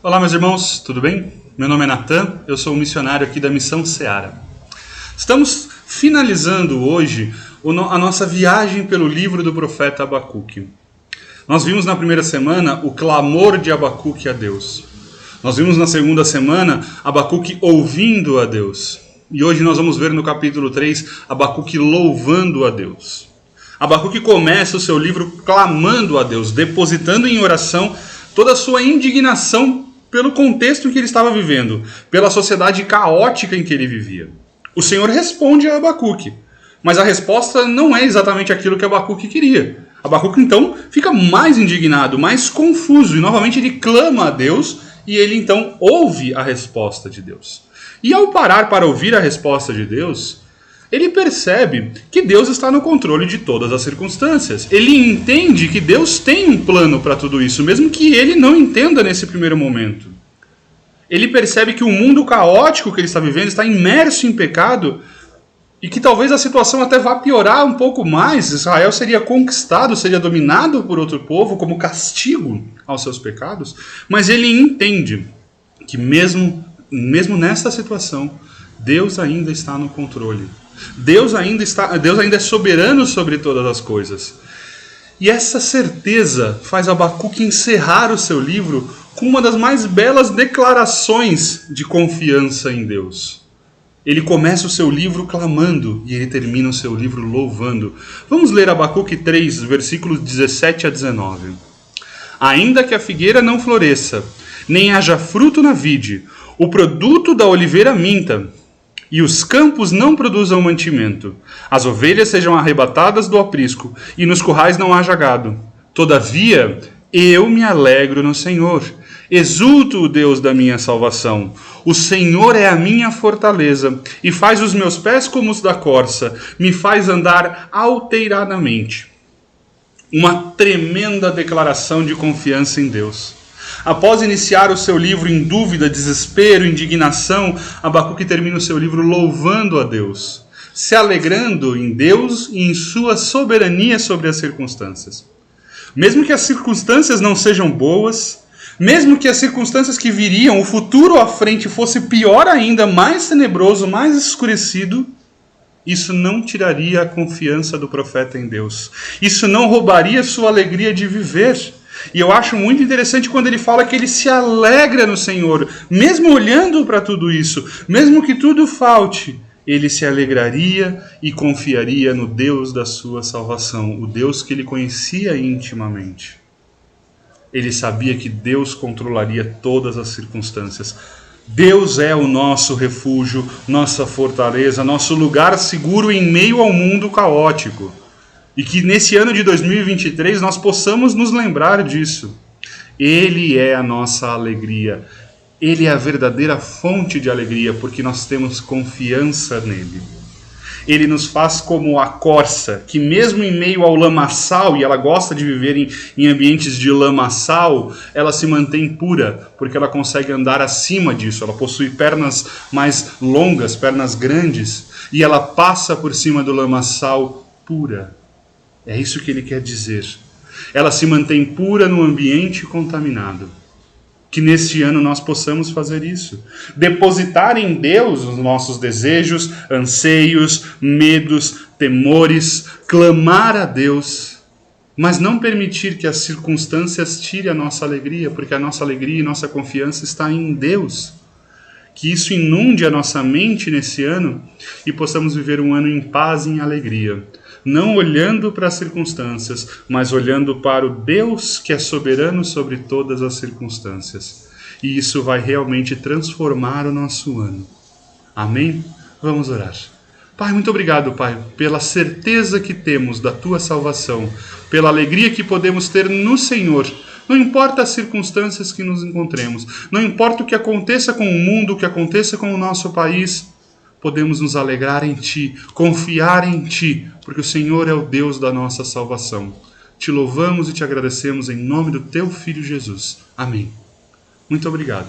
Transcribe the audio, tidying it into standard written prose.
Olá, meus irmãos, tudo bem? Meu nome é Natan, eu sou um missionário aqui da Missão Seara. Estamos finalizando hoje a nossa viagem pelo livro do profeta Abacuque. Nós vimos na primeira semana o clamor de Abacuque a Deus. Nós vimos na segunda semana Abacuque ouvindo a Deus. E hoje nós vamos ver no capítulo 3 Abacuque louvando a Deus. Abacuque começa o seu livro clamando a Deus, depositando em oração toda a sua indignação pelo contexto em que ele estava vivendo, pela sociedade caótica em que ele vivia. O Senhor responde a Abacuque, mas a resposta não é exatamente aquilo que Abacuque queria. Abacuque então fica mais indignado, mais confuso, e novamente ele clama a Deus, e ele então ouve a resposta de Deus. E ao parar para ouvir a resposta de Deus, ele percebe que Deus está no controle de todas as circunstâncias. Ele entende que Deus tem um plano para tudo isso, mesmo que ele não entenda nesse primeiro momento. Ele percebe que o mundo caótico que ele está vivendo está imerso em pecado e que talvez a situação até vá piorar um pouco mais. Israel seria conquistado, seria dominado por outro povo como castigo aos seus pecados. Mas ele entende que mesmo nesta situação, Deus ainda está no controle. Deus ainda é soberano sobre todas as coisas. E essa certeza faz Abacuque encerrar o seu livro com uma das mais belas declarações de confiança em Deus. Ele começa o seu livro clamando e ele termina o seu livro louvando. Vamos ler Abacuque 3, versículos 17 a 19. Ainda que a figueira não floresça, nem haja fruto na vide, o produto da oliveira minta, e os campos não produzam mantimento, as ovelhas sejam arrebatadas do aprisco, e nos currais não haja gado. Todavia, eu me alegro no Senhor, exulto o Deus da minha salvação. O Senhor é a minha fortaleza, e faz os meus pés como os da corça, me faz andar alteiradamente. Uma tremenda declaração de confiança em Deus. Após iniciar o seu livro em dúvida, desespero, indignação, Abacuque termina o seu livro louvando a Deus, se alegrando em Deus e em sua soberania sobre as circunstâncias. Mesmo que as circunstâncias não sejam boas, mesmo que as circunstâncias que viriam, o futuro à frente fosse pior ainda, mais tenebroso, mais escurecido, isso não tiraria a confiança do profeta em Deus. Isso não roubaria sua alegria de viver. E eu acho muito interessante quando ele fala que ele se alegra no Senhor, mesmo olhando para tudo isso, mesmo que tudo falte, ele se alegraria e confiaria no Deus da sua salvação, o Deus que ele conhecia intimamente. Ele sabia que Deus controlaria todas as circunstâncias. Deus é o nosso refúgio, nossa fortaleza, nosso lugar seguro em meio ao mundo caótico. E que nesse ano de 2023 nós possamos nos lembrar disso. Ele é a nossa alegria. Ele é a verdadeira fonte de alegria, porque nós temos confiança nele. Ele nos faz como a corça, que mesmo em meio ao lamaçal, e ela gosta de viver em ambientes de lamaçal, ela se mantém pura, porque ela consegue andar acima disso. Ela possui pernas mais longas, pernas grandes, e ela passa por cima do lamaçal pura. É isso que ele quer dizer. Ela se mantém pura no ambiente contaminado. Que neste ano nós possamos fazer isso. Depositar em Deus os nossos desejos, anseios, medos, temores, clamar a Deus, mas não permitir que as circunstâncias tirem a nossa alegria, porque a nossa alegria e nossa confiança está em Deus. Que isso inunde a nossa mente nesse ano e possamos viver um ano em paz e em alegria. Não olhando para as circunstâncias, mas olhando para o Deus que é soberano sobre todas as circunstâncias. E isso vai realmente transformar o nosso ano. Amém? Vamos orar. Pai, muito obrigado, Pai, pela certeza que temos da Tua salvação, pela alegria que podemos ter no Senhor. Não importa as circunstâncias que nos encontremos, não importa o que aconteça com o mundo, o que aconteça com o nosso país, podemos nos alegrar em Ti, confiar em Ti, porque o Senhor é o Deus da nossa salvação. Te louvamos e te agradecemos em nome do Teu Filho Jesus. Amém. Muito obrigado.